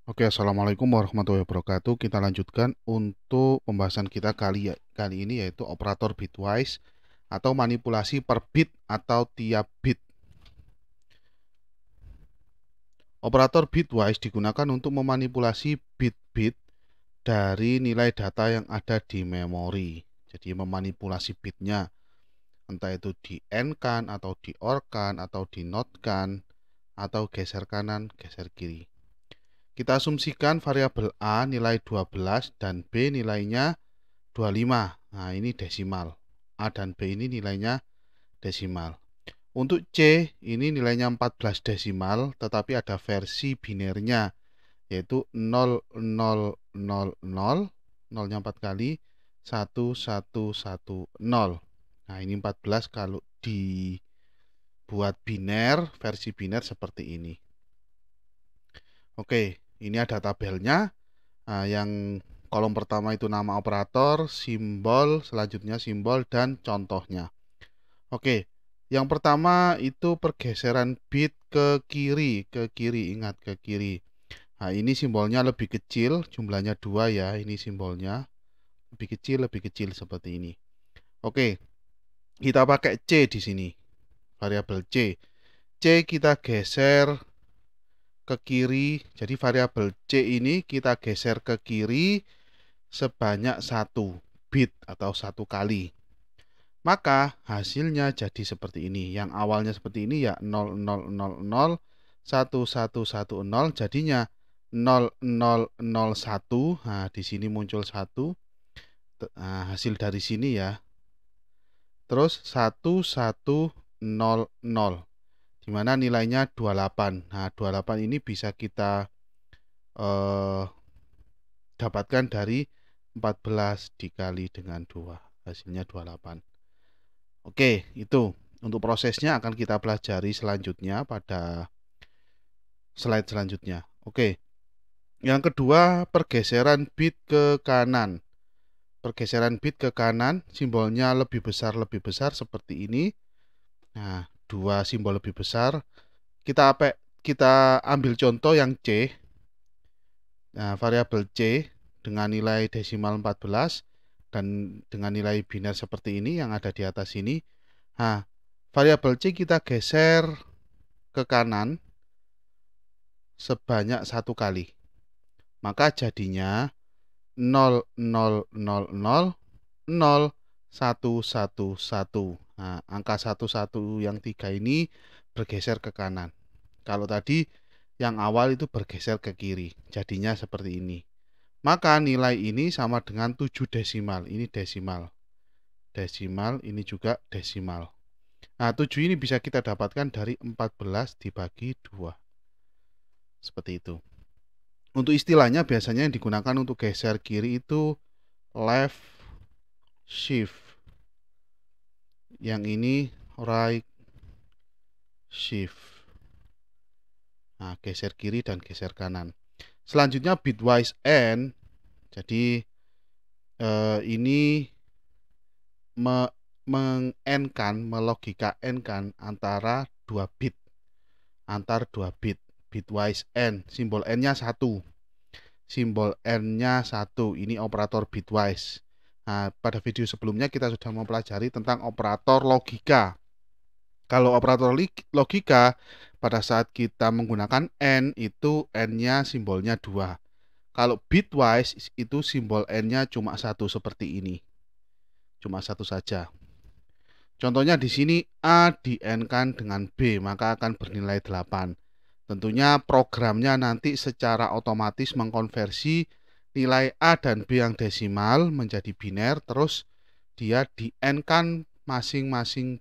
Oke, assalamualaikum warahmatullahi wabarakatuh. Kita lanjutkan untuk pembahasan kita kali ini yaitu operator bitwise atau manipulasi per bit atau tiap bit. Operator bitwise digunakan untuk memanipulasi bit-bit dari nilai data yang ada di memori. Jadi memanipulasi bitnya, entah itu di AND-kan atau di OR-kan atau di NOT-kan atau geser kanan, geser kiri. Kita asumsikan variabel A nilai 12 dan B nilainya 25. Nah, ini desimal. A dan B ini nilainya desimal. Untuk C, ini nilainya 14 desimal, tetapi ada versi binernya, yaitu 0000, nolnya 4 kali, 1110. Nah, ini 14 kalau dibuat biner, versi biner seperti ini. Oke, ini ada tabelnya. Nah, yang kolom pertama itu nama operator, simbol, selanjutnya simbol, dan contohnya. Oke, yang pertama itu pergeseran bit ke kiri, ingat ke kiri. Nah, ini simbolnya lebih kecil, jumlahnya 2 ya, ini simbolnya. Lebih kecil seperti ini. Oke, kita pakai C di sini, variabel C. C kita geser ke kiri, jadi variabel C ini kita geser ke kiri sebanyak 1 bit atau 1 kali. Maka hasilnya jadi seperti ini. Yang awalnya seperti ini ya 0000 1110, jadinya 0001. Nah, di sini muncul 1. Nah, hasil dari sini ya. Terus 1100, di mana nilainya 28. Nah, 28 ini bisa kita eh, dapatkan dari 14 dikali dengan 2. Hasilnya 28. Oke, itu untuk prosesnya akan kita pelajari selanjutnya pada slide selanjutnya. Oke, yang kedua pergeseran bit ke kanan. Pergeseran bit ke kanan, simbolnya lebih besar seperti ini. Nah, dua simbol lebih besar. Kita ambil contoh yang C. Nah, variabel C dengan nilai desimal 14 dan dengan nilai biner seperti ini yang ada di atas ini. Nah, variabel C kita geser ke kanan sebanyak 1 kali. Maka jadinya 00000111. Nah, angka 11 yang 3 ini bergeser ke kanan. Kalau tadi yang awal itu bergeser ke kiri. Jadinya seperti ini. Maka nilai ini sama dengan 7 desimal. Ini desimal. Desimal, ini juga desimal. Nah, 7 ini bisa kita dapatkan dari 14 dibagi 2. Seperti itu. Untuk istilahnya biasanya yang digunakan untuk geser kiri itu left shift. Yang ini right shift. Nah, geser kiri dan geser kanan. Selanjutnya bitwise AND. Jadi ini melogika AND-kan antara 2 bit. Antar 2 bit. Bitwise AND. Simbol N-nya 1. Simbol N-nya 1. Ini operator bitwise. Nah, pada video sebelumnya kita sudah mempelajari tentang operator logika. Kalau operator logika, pada saat kita menggunakan N, itu N-nya simbolnya 2. Kalau bitwise, itu simbol N-nya cuma 1 seperti ini. Cuma 1 saja. Contohnya di sini A di N-kan dengan B, maka akan bernilai 8. Tentunya programnya nanti secara otomatis mengkonversi nilai A dan B yang desimal menjadi biner, terus dia di N-kan masing-masing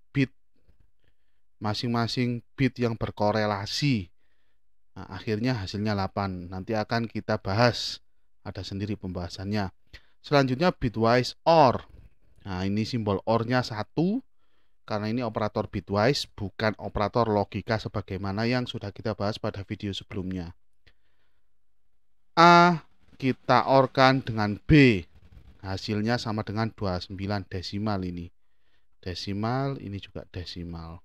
bit yang berkorelasi. Nah, akhirnya hasilnya 8. Nanti akan kita bahas, ada sendiri pembahasannya. Selanjutnya bitwise OR. Nah, ini simbol OR-nya 1, karena ini operator bitwise, bukan operator logika sebagaimana yang sudah kita bahas pada video sebelumnya. A kita OR-kan dengan B. Hasilnya sama dengan 29 desimal ini. Desimal, ini juga desimal.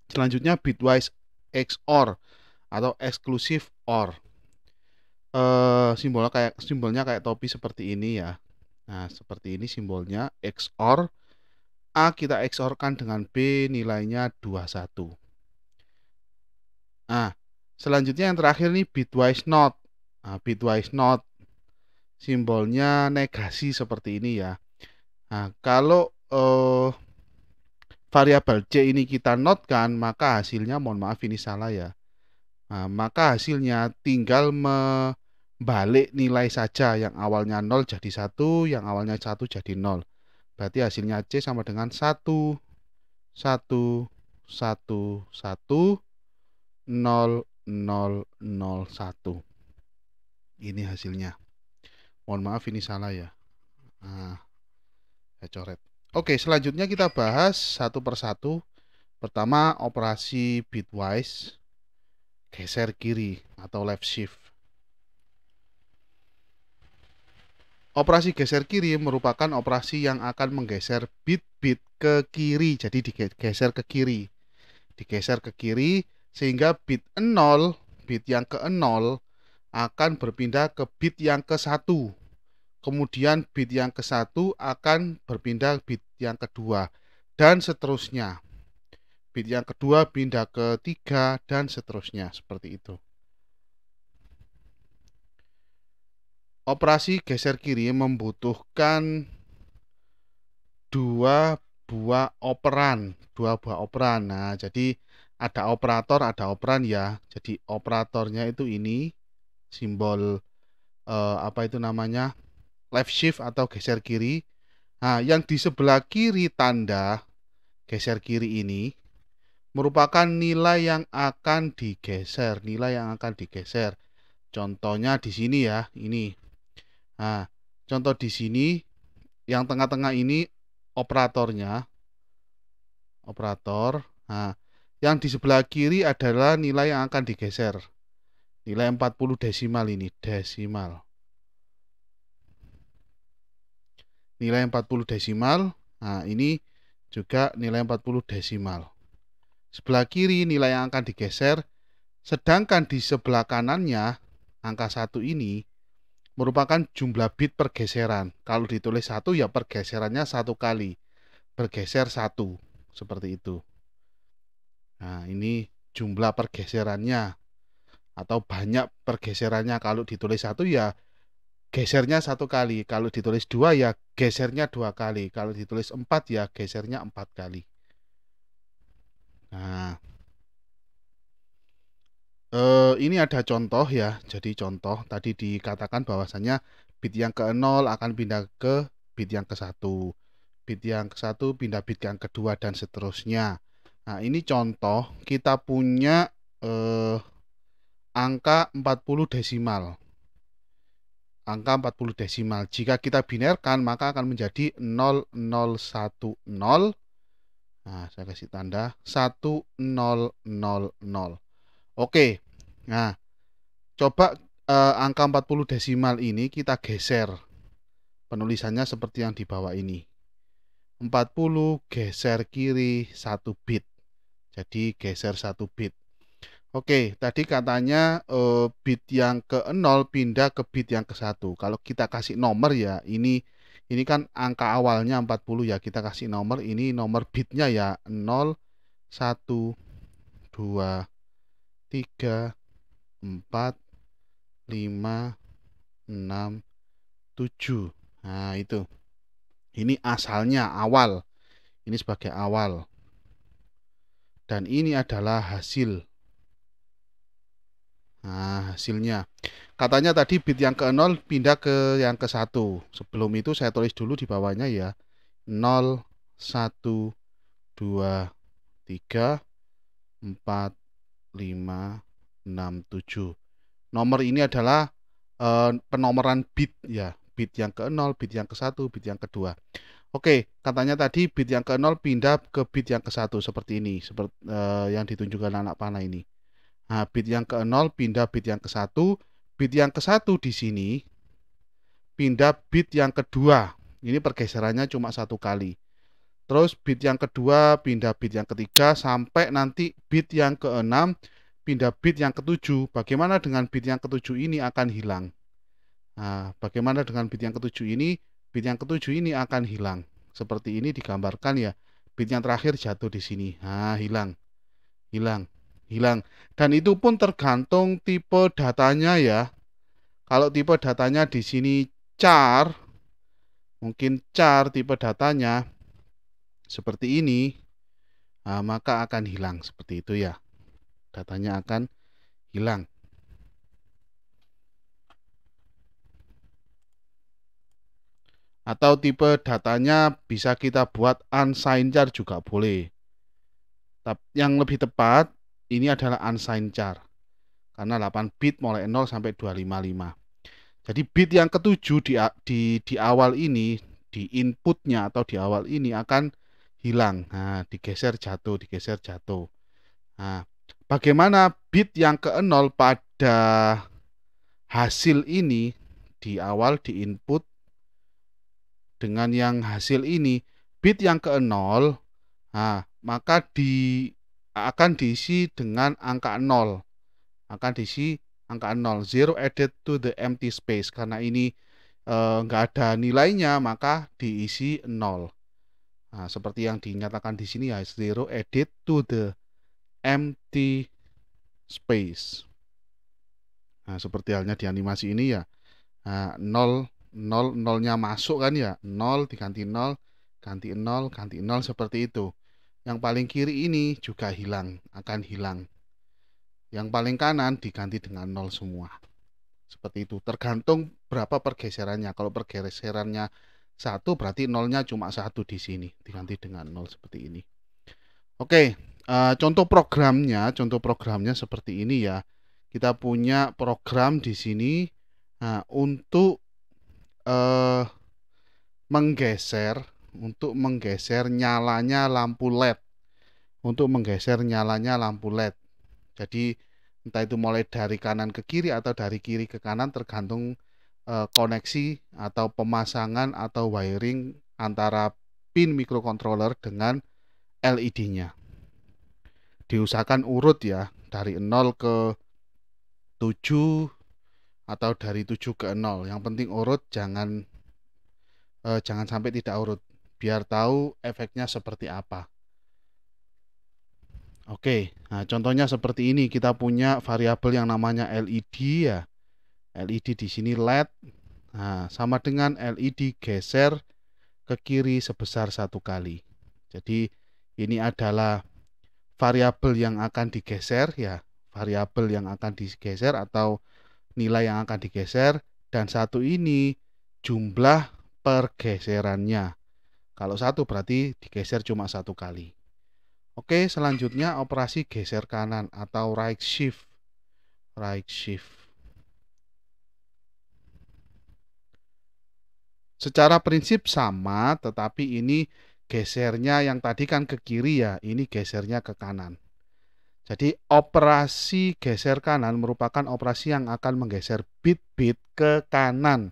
Selanjutnya bitwise XOR atau exclusive OR. simbolnya kayak topi seperti ini ya. Nah, seperti ini simbolnya XOR. A kita XOR-kan dengan B, nilainya 21. Nah, selanjutnya yang terakhir nih bitwise not. Nah, bitwise not simbolnya negasi seperti ini ya. Nah, kalau variabel C ini kita notkan, maka hasilnya, mohon maaf ini salah ya. Nah, maka hasilnya tinggal membalik nilai saja, yang awalnya 0 jadi 1, yang awalnya 1 jadi 0. Berarti hasilnya C sama dengan 1, 1, 1, 1, 0, 0, 0, 1. Ini hasilnya. Mohon maaf ini salah ya. Nah, saya coret. Oke, selanjutnya kita bahas satu persatu. Pertama, operasi bitwise geser kiri atau left shift. Operasi geser kiri merupakan operasi yang akan menggeser bit-bit ke kiri. Jadi digeser ke kiri. Digeser ke kiri sehingga bit 0, bit yang ke 0 akan berpindah ke bit yang ke 1. Kemudian bit yang ke 1 akan berpindah bit yang kedua dan seterusnya. Bit yang kedua pindah ke 3 dan seterusnya, seperti itu. Operasi geser kiri membutuhkan dua buah operan. Nah, jadi ada operator, ada operan ya. Jadi operatornya itu ini simbol apa itu namanya? Left shift atau geser kiri. Nah, yang di sebelah kiri tanda geser kiri ini merupakan nilai yang akan digeser, Contohnya di sini ya, ini. Nah, contoh di sini yang tengah-tengah ini operatornya, operator. Nah, yang di sebelah kiri adalah nilai yang akan digeser. Nilai 40 desimal ini, desimal. Nilai 40 desimal. Nah, ini juga nilai 40 desimal. Sebelah kiri nilai yang akan digeser, sedangkan di sebelah kanannya angka 1 ini merupakan jumlah bit pergeseran. Kalau ditulis 1 ya pergeserannya 1 kali. Bergeser 1, seperti itu. Nah, ini jumlah pergeserannya atau banyak pergeserannya. Kalau ditulis 1 ya gesernya 1 kali. Kalau ditulis 2 ya gesernya 2 kali. Kalau ditulis 4 ya gesernya 4 kali. Nah, ini ada contoh ya. Jadi contoh tadi dikatakan bahwasannya bit yang ke 0 akan pindah ke bit yang ke 1. Bit yang ke 1 pindah bit yang kedua dan seterusnya. Nah, ini contoh kita punya angka 40 desimal. Angka 40 desimal. Jika kita binerkan maka akan menjadi 0010. Nah, saya kasih tanda 1000. Oke. Nah, coba angka 40 desimal ini kita geser. Penulisannya seperti yang di bawah ini. 40 geser kiri 1 bit. Jadi geser 1 bit. Oke, tadi katanya bit yang ke 0 pindah ke bit yang ke 1. Kalau kita kasih nomor ya, ini kan angka awalnya 40 ya, kita kasih nomor, ini nomor bitnya ya 0, 1, 2, 3, 4, 5, 6, 7. Nah, itu. Ini asalnya awal. Ini sebagai awal. Dan ini adalah hasil. Nah, hasilnya. Katanya tadi bit yang ke 0 pindah ke yang ke 1. Sebelum itu saya tulis dulu di bawahnya ya. 0, 1, 2, 3, 4, 5, 6, 7. Nomor ini adalah penomoran bit ya. Bit yang ke 0, bit yang ke 1, bit yang kedua. Oke, katanya tadi bit yang ke 0 pindah ke bit yang ke 1 seperti ini. Seperti yang ditunjukkan anak panah ini. Nah, bit yang ke 0 pindah bit yang ke 1, bit yang ke 1 di sini pindah bit yang kedua. Ini pergeserannya cuma 1 kali. Terus bit yang kedua pindah bit yang ketiga sampai nanti bit yang ke-6 pindah bit yang ketujuh. Bagaimana dengan bit yang ketujuh ini akan hilang? Nah, bagaimana dengan bit yang ketujuh ini? Bit yang ketujuh ini akan hilang. Seperti ini digambarkan ya. Bit yang terakhir jatuh di sini. Nah, hilang, hilang, hilang. Dan itu pun tergantung tipe datanya ya. Kalau tipe datanya di sini char, mungkin char tipe datanya seperti ini, nah, maka akan hilang seperti itu ya. Datanya akan hilang. Atau tipe datanya bisa kita buat unsigned char juga boleh. Tapi yang lebih tepat ini adalah unsigned char. Karena 8 bit mulai 0 sampai 255. Jadi bit yang ketujuh di awal ini, di inputnya atau di awal ini akan hilang. Nah, digeser jatuh, digeser jatuh. Nah, bagaimana bit yang ke-0 pada hasil ini di awal di input dengan yang hasil ini, bit yang ke-0, nah, maka akan diisi dengan angka 0. Akan diisi angka 0, 0 added to the empty space. Karena ini nggak ada nilainya, maka diisi 0. Nah, seperti yang dinyatakan di sini ya, 0 added to the empty space. Nah, seperti halnya di animasi ini ya. Nah, 0, 0, 0-nya masuk kan ya. 0 diganti 0, ganti 0, ganti 0 seperti itu. Yang paling kiri ini juga hilang, akan hilang. Yang paling kanan diganti dengan 0 semua. Seperti itu. Tergantung berapa pergeserannya. Kalau pergeserannya 1 berarti 0-nya cuma 1 di sini. Diganti dengan 0 seperti ini. Oke, contoh programnya seperti ini ya. Kita punya program di sini untuk menggeser nyalanya lampu LED. Untuk menggeser nyalanya lampu LED. Jadi entah itu mulai dari kanan ke kiri atau dari kiri ke kanan tergantung koneksi atau pemasangan atau wiring antara pin microcontroller dengan LED-nya. Diusahakan urut ya, dari 0 ke 7 atau dari 7 ke 0. Yang penting urut, jangan sampai tidak urut, biar tahu efeknya seperti apa. Oke, nah contohnya seperti ini. Kita punya variabel yang namanya LED ya. LED di sini LED. Nah, sama dengan LED geser ke kiri sebesar 1 kali. Jadi ini adalah variabel yang akan digeser ya, variabel yang akan digeser atau nilai yang akan digeser, dan satu ini jumlah pergeserannya. Kalau 1 berarti digeser cuma 1 kali. Oke, selanjutnya operasi geser kanan atau right shift. Right shift. Secara prinsip sama, tetapi ini gesernya yang tadi kan ke kiri ya, ini gesernya ke kanan. Jadi operasi geser kanan merupakan operasi yang akan menggeser bit-bit ke kanan.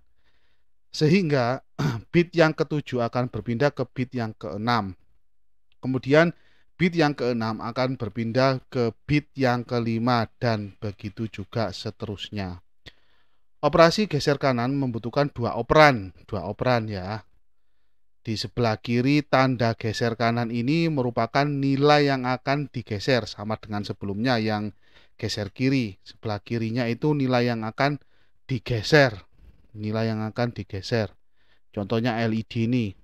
Sehingga bit yang ke-7 akan berpindah ke bit yang ke-6. Kemudian bit yang ke-6 akan berpindah ke bit yang ke-5 dan begitu juga seterusnya. Operasi geser kanan membutuhkan dua operan ya. Di sebelah kiri tanda geser kanan ini merupakan nilai yang akan digeser, sama dengan sebelumnya yang geser kiri. Sebelah kirinya itu nilai yang akan digeser. Nilai yang akan digeser. Contohnya LED ini.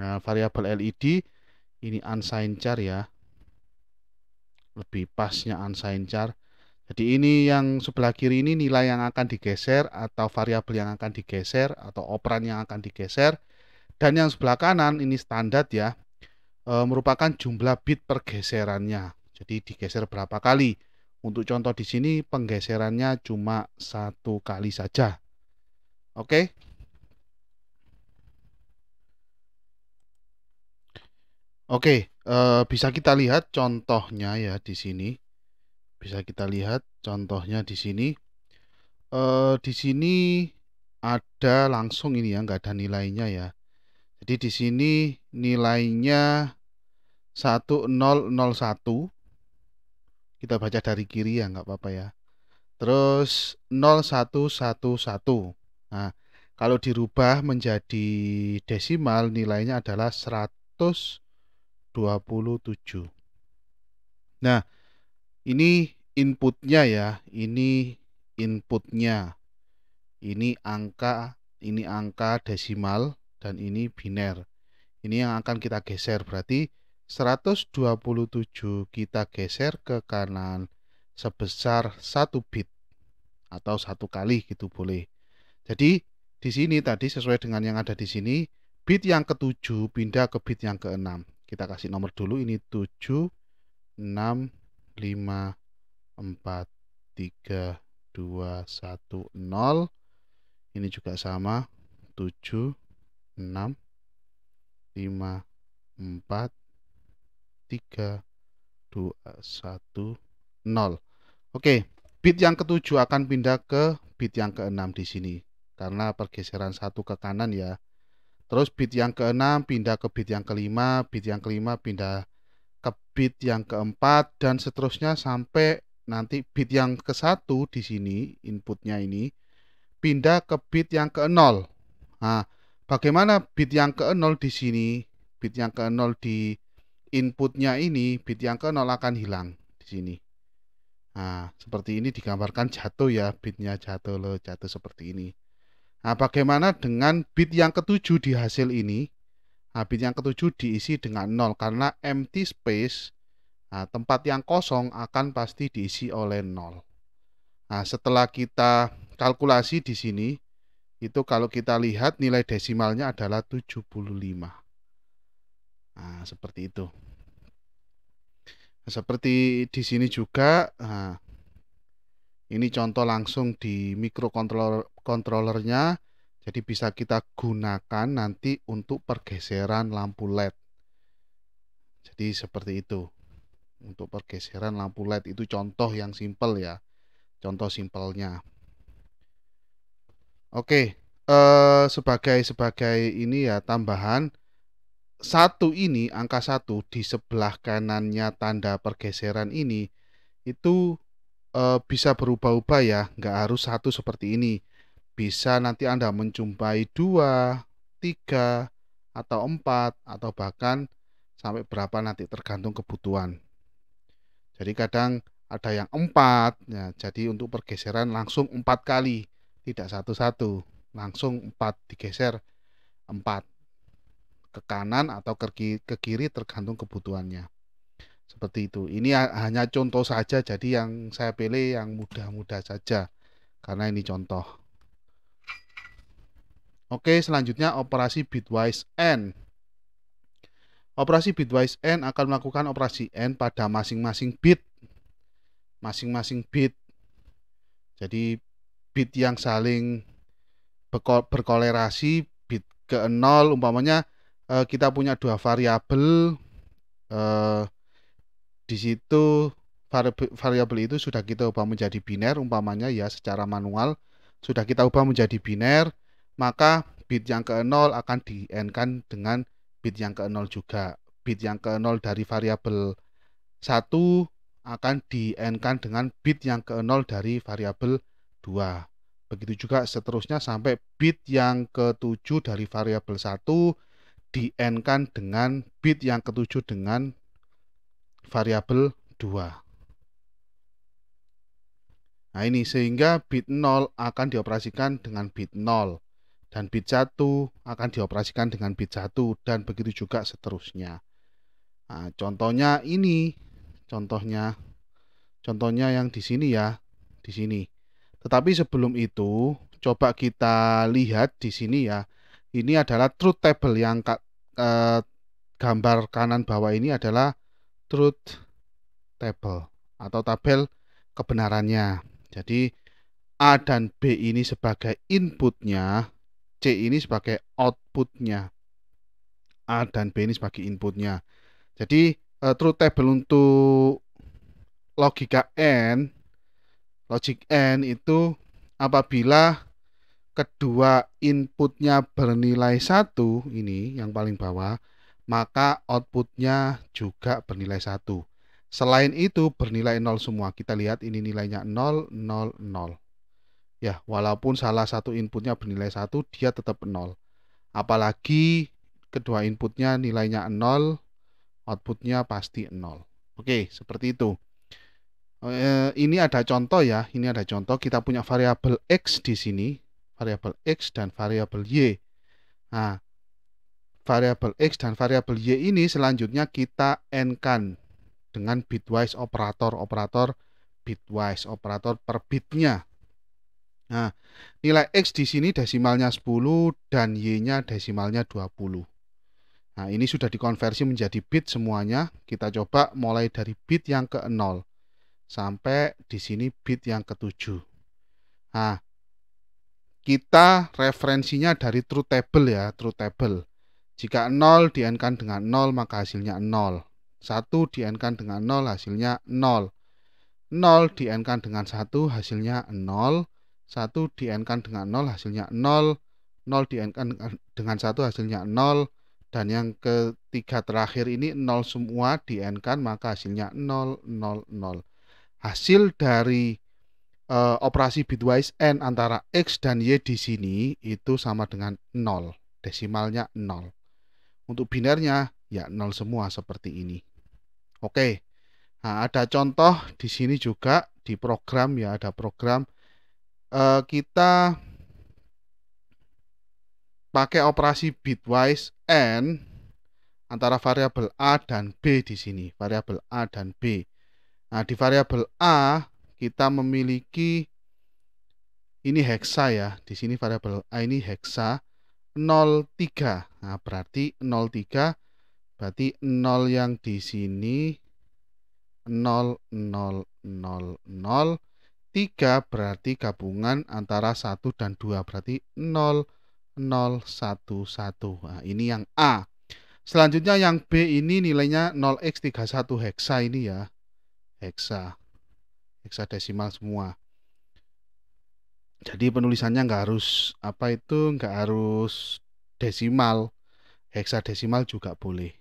Nah, variabel LED ini unsigned char ya. Lebih pasnya unsigned char. Jadi ini yang sebelah kiri ini nilai yang akan digeser atau variabel yang akan digeser atau operan yang akan digeser. Dan yang sebelah kanan ini standar ya, merupakan jumlah bit pergeserannya. Jadi digeser berapa kali. Untuk contoh di sini penggeserannya cuma 1 kali saja. Oke. Oke, bisa kita lihat contohnya ya di sini. Bisa kita lihat contohnya di sini. Di sini ada langsung ini ya, nggak ada nilainya ya. Jadi di sini nilainya 1001. Kita baca dari kiri ya, nggak apa-apa ya. Terus 0111. Nah, kalau dirubah menjadi desimal nilainya adalah 127. Nah, ini inputnya ya, ini inputnya. Ini angka desimal dan ini biner. Ini yang akan kita geser, berarti 127 kita geser ke kanan sebesar 1 bit atau 1 kali gitu boleh. Jadi di sini tadi sesuai dengan yang ada di sini, bit yang ke-7 pindah ke bit yang ke-6. Kita kasih nomor dulu, ini 7, 6, 5, 4, 3, 2, 1, 0. Ini juga sama, 7, 6, 5, 4, 3, 2, 1, 0. Oke, bit yang ke-7 akan pindah ke bit yang ke-6 di sini. Karena pergeseran 1 ke kanan ya. Terus bit yang ke-6 pindah ke bit yang ke-5, bit yang ke-5 pindah ke bit yang ke-4, dan seterusnya sampai nanti bit yang ke-1 di sini, inputnya ini, pindah ke bit yang ke-0. Nah, bagaimana bit yang ke-0 di sini? Bit yang ke-0 di inputnya ini, bit yang ke-0 akan hilang di sini. Nah, seperti ini digambarkan jatuh ya, bitnya jatuh loh, jatuh seperti ini. Nah, bagaimana dengan bit yang ke-7 di hasil ini? Nah, bit yang ke-7 diisi dengan 0 karena empty space, nah, tempat yang kosong akan pasti diisi oleh 0. Nah, setelah kita kalkulasi di sini, itu kalau kita lihat nilai desimalnya adalah 75. Nah, seperti itu. Nah, seperti di sini juga, nah, ini contoh langsung di microcontrollernya, jadi bisa kita gunakan nanti untuk pergeseran lampu LED. Jadi seperti itu. Untuk pergeseran lampu LED itu contoh yang simple ya. Contoh simpelnya. Oke, sebagai ini ya tambahan, ini angka 1 di sebelah kanannya tanda pergeseran ini itu bisa berubah-ubah ya, nggak harus 1 seperti ini. Bisa nanti Anda menjumpai 2, 3, atau 4, atau bahkan sampai berapa nanti tergantung kebutuhan. Jadi kadang ada yang 4, ya, jadi untuk pergeseran langsung 4 kali, tidak satu-satu, langsung 4 digeser 4 ke kanan atau ke kiri tergantung kebutuhannya. Seperti itu. Ini hanya contoh saja, jadi yang saya pilih yang mudah-mudah saja karena ini contoh. Oke, selanjutnya operasi bitwise AND. Operasi bitwise AND akan melakukan operasi AND pada masing-masing bit. Masing-masing bit. Jadi bit yang saling berkolerasi, bit ke 0 umpamanya kita punya dua variabel, di situ variabel itu sudah kita ubah menjadi biner umpamanya ya, secara manual sudah kita ubah menjadi biner, maka bit yang ke 0 akan di-AND-kan dengan bit yang ke 0 juga. Bit yang ke 0 dari variabel 1 akan di-AND-kan dengan bit yang ke 0 dari variabel 2. Begitu juga seterusnya sampai bit yang ke-7 dari variabel 1 di-AND-kan dengan bit yang ke-7 dengan variabel 2. Nah ini sehingga bit 0 akan dioperasikan dengan bit 0 dan bit 1 akan dioperasikan dengan bit 1 dan begitu juga seterusnya. Nah, contohnya ini, contohnya yang di sini ya, di sini. Tetapi sebelum itu coba kita lihat di sini ya. Ini adalah truth table yang gambar kanan bawah ini adalah truth table atau tabel kebenarannya. Jadi A dan B ini sebagai inputnya, C ini sebagai outputnya. A dan B ini sebagai inputnya. Jadi truth table untuk logika AND, logic AND itu apabila kedua inputnya bernilai 1, ini yang paling bawah, maka outputnya juga bernilai 1. Selain itu bernilai 0 semua. Kita lihat ini nilainya 0, 0, 0. Ya, walaupun salah satu inputnya bernilai 1, dia tetap 0. Apalagi kedua inputnya nilainya 0, outputnya pasti 0. Oke, seperti itu. Ini ada contoh ya, ini ada contoh. Kita punya variabel X di sini, variabel X dan variabel Y. Nah, variabel X dan variabel Y ini selanjutnya kita AND-kan dengan bitwise operator bitwise, operator per bitnya. Nah, nilai X di sini desimalnya 10 dan Y-nya desimalnya 20. Nah, ini sudah dikonversi menjadi bit semuanya. Kita coba mulai dari bit yang ke-0 sampai di sini bit yang ke-7. Nah, kita referensinya dari truth table ya, truth table. Jika 0 di-AND-kan dengan 0 maka hasilnya 0. 1 di-AND-kan dengan 0 hasilnya 0. 0 di-AND-kan dengan 1 hasilnya 0. 1 di-AND-kan dengan 0 hasilnya 0. 0 di-AND-kan dengan 1 hasilnya 0. Dan yang ketiga terakhir ini 0 semua di-AND-kan maka hasilnya 0, 0, 0. Hasil dari operasi bitwise AND antara X dan Y di sini itu sama dengan 0. Desimalnya 0. Untuk binernya ya 0 semua seperti ini. Oke. Nah, ada contoh di sini juga di program ya, ada program kita pakai operasi bitwise AND antara variabel A dan B di sini, variabel A dan B. Nah, di variabel A kita memiliki ini hexa ya. Di sini variabel A ini hexa 03. Nah, berarti 03 berarti 0 yang di sini 0, 0, 0, 0. 3 berarti gabungan antara 1 dan 2, berarti 0, 0, 1, 1. Nah, ini yang A. Selanjutnya yang B ini nilainya 0x31 hexa ini ya. Hexa desimal semua. Jadi penulisannya nggak harus nggak harus desimal. Heksadesimal juga boleh.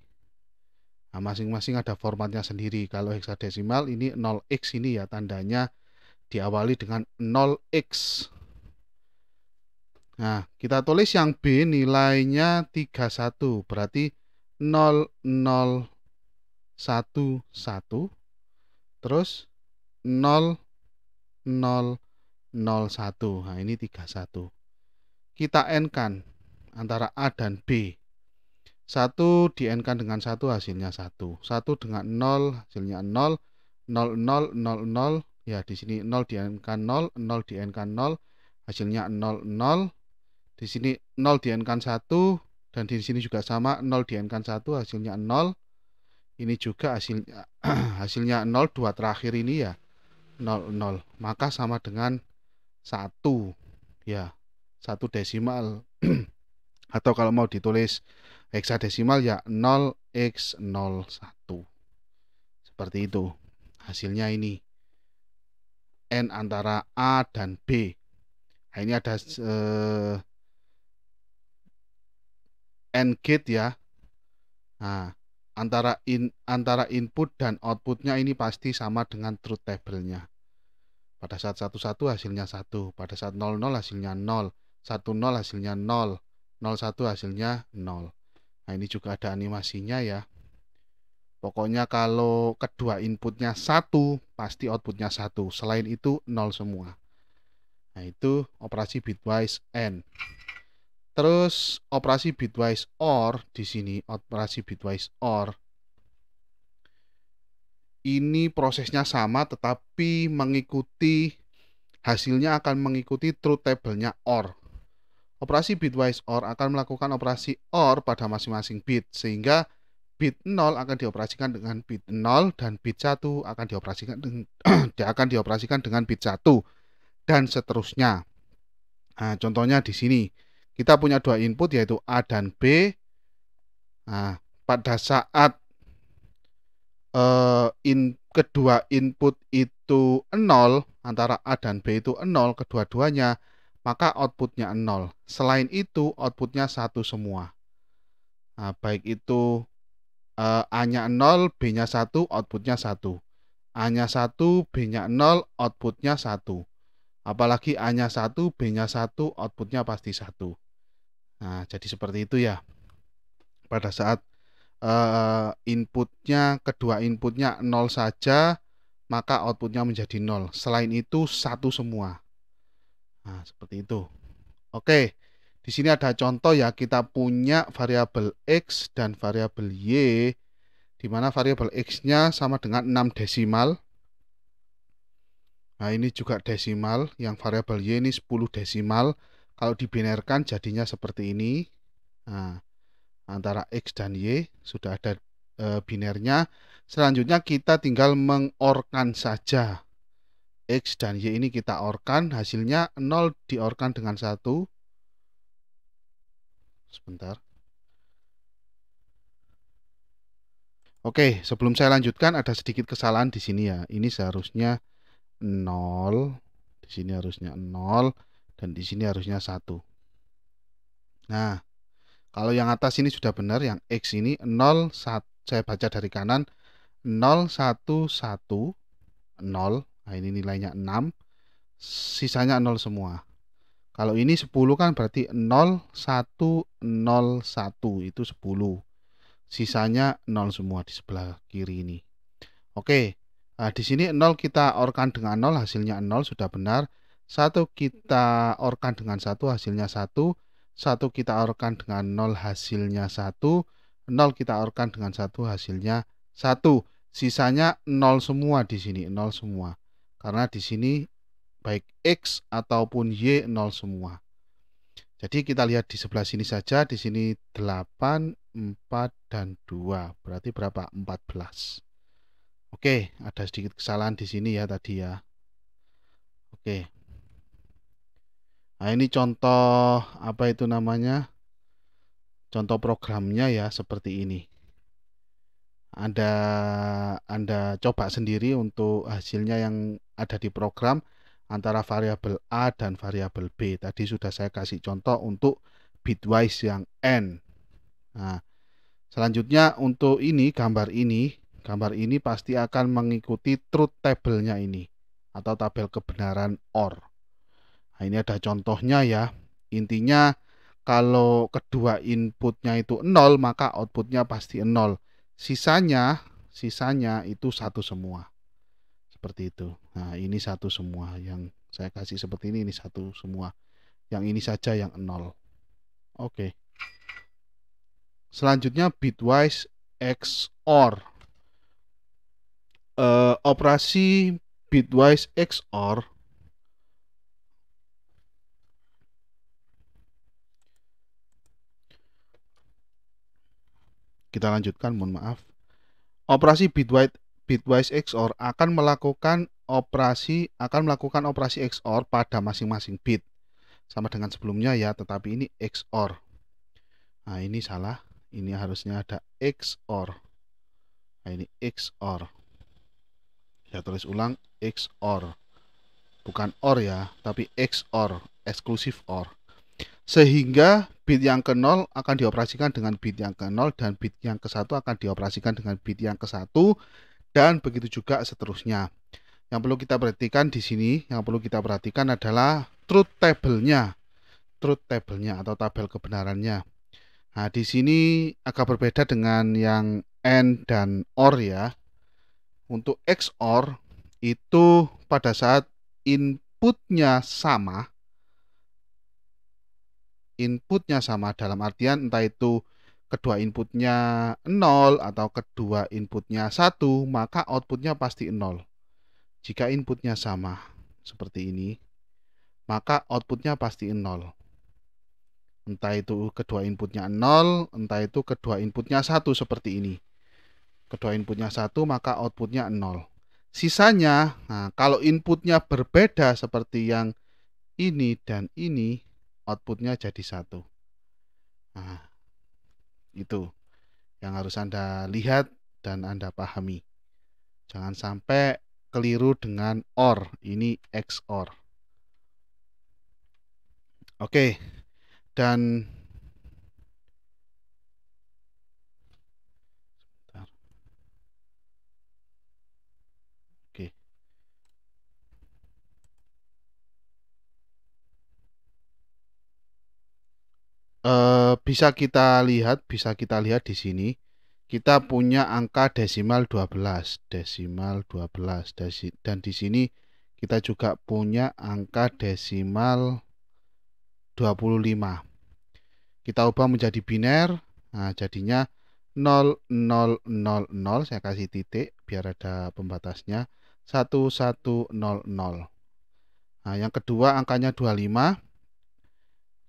Nah, masing-masing ada formatnya sendiri. Kalau heksadesimal ini 0x ini ya tandanya diawali dengan 0x. Nah, kita tulis yang B nilainya 31, berarti 0, 0, 1, 1, terus 0, 0, 0, 1. Nah, ini 31. Kita AND-kan antara A dan B. 1 di-AND-kan dengan 1 hasilnya 1. 1 dengan 0 hasilnya 0. 0, 0, 0, 0. Ya, di sini 0 di-AND-kan 0, 0 di-AND-kan 0, hasilnya 0, 0. Di sini 0 di-AND-kan 1 dan di sini juga sama 0 di-AND-kan 1 hasilnya 0. Ini juga hasilnya hasilnya 0, dua terakhir ini ya 0, 0. Maka sama dengan 1 ya. 1 desimal atau kalau mau ditulis heksadesimal ya 0x01. Seperti itu. Hasilnya ini N antara A dan B. Nah, ini ada AND gate ya. Nah, antara input dan outputnya ini pasti sama dengan truth table-nya. Pada saat 11 hasilnya 1, pada saat 00 hasilnya 0, 10 hasilnya 0, 01 hasilnya 0. Nah, ini juga ada animasinya ya. Pokoknya kalau kedua inputnya 1, pasti outputnya 1. Selain itu 0 semua. Nah, itu operasi bitwise AND. Terus operasi bitwise OR di sini, operasi bitwise OR. Ini prosesnya sama tetapi mengikuti hasilnya akan mengikuti truth table-nya OR. Operasi bitwise OR akan melakukan operasi OR pada masing-masing bit sehingga bit 0 akan dioperasikan dengan bit 0 dan bit 1 akan dioperasikan dengan bit 1 dan seterusnya. Nah, contohnya di sini kita punya dua input yaitu A dan B. Nah, pada saat kedua input itu 0, antara A dan B itu 0 kedua-duanya, maka outputnya 0. Selain itu outputnya 1 semua. Nah, baik itu A-nya 0, B-nya 1, outputnya 1. A-nya 1, B-nya 0, outputnya 1. Apalagi A-nya 1, B-nya 1, outputnya pasti 1. Nah, jadi seperti itu ya. Pada saat kedua inputnya 0 saja, maka outputnya menjadi 0. Selain itu, 1 semua. Nah, seperti itu. Oke, di sini ada contoh ya, kita punya variabel X dan variabel Y, di mana variabel X-nya sama dengan 6 desimal. Nah, ini juga desimal, yang variabel Y ini 10 desimal. Kalau dibinarkan jadinya seperti ini. Nah, antara X dan Y sudah ada binernya. Selanjutnya kita tinggal mengorkan saja. X dan Y ini kita orkan, hasilnya 0 diorkan dengan 1. Sebentar. Oke, sebelum saya lanjutkan ada sedikit kesalahan di sini ya. Ini seharusnya 0, di sini harusnya 0, dan di sini harusnya 1. Nah, kalau yang atas ini sudah benar, yang X ini 0, 1, saya baca dari kanan, 0, 1, 1, 0. Nah, ini nilainya 6, sisanya 0 semua. Kalau ini 10 kan berarti 0, 1, 0, 1, itu 10. Sisanya 0 semua di sebelah kiri ini. Oke, nah di sini 0 kita orkan dengan 0, hasilnya 0, sudah benar. 1 kita orkan dengan 1, hasilnya 1. 1 kita orkan dengan 0, hasilnya 1. 0 kita orkan dengan 1, hasilnya 1. Sisanya 0 semua di sini, 0 semua. Karena di sini baik X ataupun Y 0 semua. Jadi kita lihat di sebelah sini saja, di sini 8, 4, dan 2. Berarti berapa? 14. Oke, ada sedikit kesalahan di sini ya tadi ya. Oke. Nah, ini contoh apa itu namanya? Contoh programnya ya seperti ini. Anda coba sendiri untuk hasilnya yang ada di program antara variabel A dan variabel B. Tadi sudah saya kasih contoh untuk bitwise yang N. Nah, selanjutnya untuk ini, gambar ini pasti akan mengikuti truth table-nya ini atau tabel kebenaran OR. Nah, ini ada contohnya ya. Intinya kalau kedua inputnya itu 0, maka outputnya pasti 0. Sisanya itu 1 semua. Seperti itu. Nah, ini 1 semua. Yang saya kasih seperti ini 1 semua. Yang ini saja yang 0. Oke. Selanjutnya bitwise XOR. Operasi bitwise XOR kita lanjutkan, mohon maaf. Operasi bitwise XOR akan melakukan operasi XOR pada masing-masing bit. Sama dengan sebelumnya ya, tetapi ini XOR. Nah, ini salah. Ini harusnya ada XOR. Nah, ini XOR. Saya tulis ulang, XOR. Bukan OR ya, tapi XOR, exclusive OR. Sehingga bit yang ke-0 akan dioperasikan dengan bit yang ke-0 dan bit yang ke-1 akan dioperasikan dengan bit yang ke-1 dan begitu juga seterusnya. Yang perlu kita perhatikan di sini, adalah truth table-nya. Truth table-nya atau tabel kebenarannya. Nah, di sini agak berbeda dengan yang AND dan OR ya. Untuk XOR itu pada saat inputnya sama dalam artian entah itu kedua inputnya 0 atau kedua inputnya 1, maka outputnya pasti 0. Jika inputnya sama seperti ini, maka outputnya pasti 0. Entah itu kedua inputnya 0, entah itu kedua inputnya 1 seperti ini. Kedua inputnya 1, maka outputnya 0. Sisanya, nah, kalau inputnya berbeda seperti yang ini dan ini, outputnya jadi 1. Nah, itu yang harus Anda lihat dan Anda pahami. Jangan sampai keliru dengan OR, ini XOR. Oke, dan bisa kita lihat di sini. Kita punya angka desimal 12, dan di sini kita juga punya angka desimal 25. Kita ubah menjadi biner. Nah, jadinya 0000, saya kasih titik biar ada pembatasnya, 1100. Nah, yang kedua angkanya 25.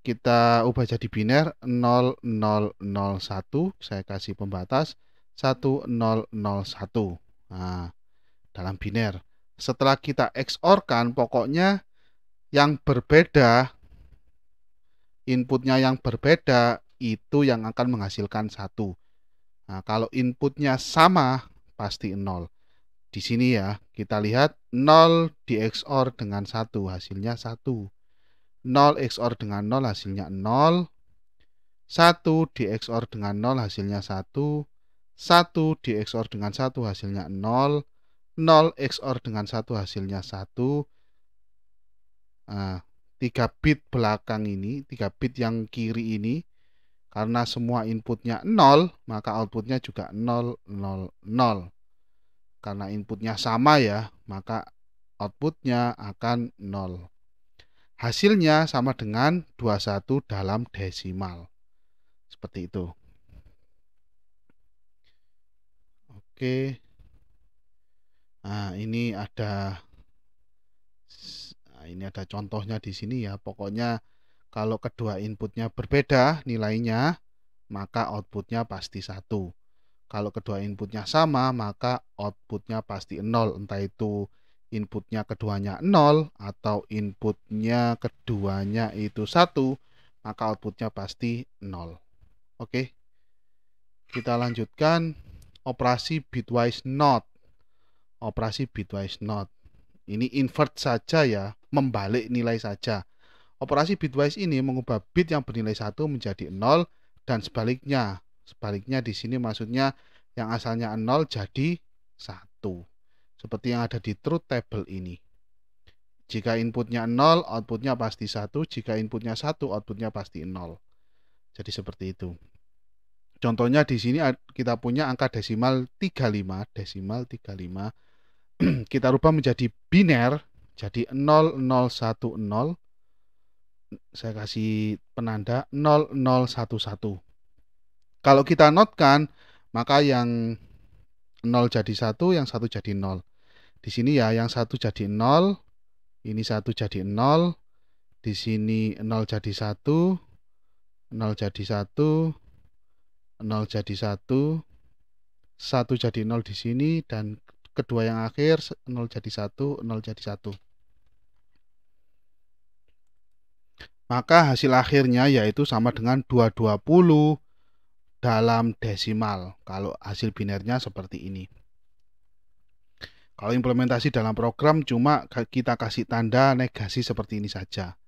Kita ubah jadi biner 0001, saya kasih pembatas 1001. Nah, dalam biner. Setelah kita XOR-kan, pokoknya yang berbeda, inputnya yang berbeda itu yang akan menghasilkan 1. Nah, kalau inputnya sama pasti 0. Di sini ya, kita lihat 0 di XOR dengan 1 hasilnya 1. 0 XOR dengan 0 hasilnya 0. 1 di XOR dengan 0 hasilnya 1. 1 di XOR dengan 1 hasilnya 0. 0 XOR dengan 1 hasilnya 1. Nah, 3 bit belakang ini, 3 bit yang kiri ini, karena semua inputnya 0, maka outputnya juga 0, 0, 0. Karena inputnya sama ya, maka outputnya akan 0. Hasilnya sama dengan 21 dalam desimal. Seperti itu. Oke. Nah, ini ada contohnya di sini ya. Pokoknya kalau kedua inputnya berbeda nilainya, maka outputnya pasti 1. Kalau kedua inputnya sama, maka outputnya pasti 0. Entah itu inputnya keduanya 0 atau inputnya keduanya itu 1, maka outputnya pasti 0. Oke, kita lanjutkan operasi bitwise not. Operasi bitwise not. Ini invert saja ya, membalik nilai saja. Operasi bitwise ini mengubah bit yang bernilai 1 menjadi 0 dan sebaliknya. Sebaliknya di sini maksudnya yang asalnya 0 jadi 1. Seperti yang ada di truth table ini. Jika inputnya 0, outputnya pasti 1. Jika inputnya 1, outputnya pasti 0. Jadi seperti itu. Contohnya di sini kita punya angka desimal 35. Kita rubah menjadi biner. Jadi 0010. Saya kasih penanda 0011. Kalau kita notkan, maka yang 0 jadi 1, yang 1 jadi 0. Di sini ya, yang 1 jadi 0, ini 1 jadi 0, di sini 0 jadi 1, 0 jadi 1, 0 jadi 1, 1 jadi 0 di sini, dan kedua yang akhir 0 jadi 1, 0 jadi 1. Maka hasil akhirnya yaitu sama dengan 220 dalam desimal. Kalau hasil binernya seperti ini. Kalau implementasi dalam program cuma kita kasih tanda negasi seperti ini saja.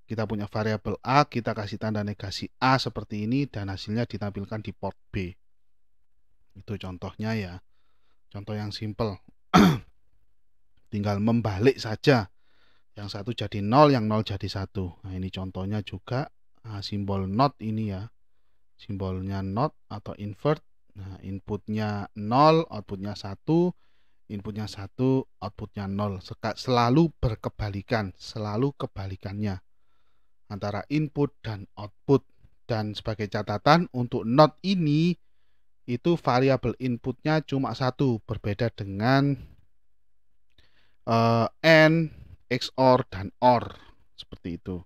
Kita punya variabel A, kita kasih tanda negasi A seperti ini dan hasilnya ditampilkan di port B. Itu contohnya ya. Contoh yang simple. Tinggal membalik saja. Yang 1 jadi 0, yang 0 jadi 1. Nah, ini contohnya juga simbol not ini ya. Simbolnya not atau invert. Nah, inputnya 0, outputnya 1. Inputnya 1, outputnya 0. Selalu berkebalikan, selalu kebalikannya antara input dan output. Dan sebagai catatan untuk not ini, itu variabel inputnya cuma 1, berbeda dengan AND, XOR, dan OR. Seperti itu.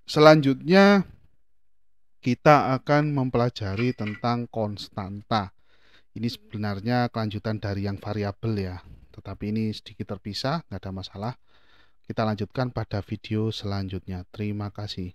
Selanjutnya, kita akan mempelajari tentang konstanta. Ini sebenarnya kelanjutan dari yang variabel ya, tetapi ini sedikit terpisah, nggak ada masalah. Kita lanjutkan pada video selanjutnya. Terima kasih.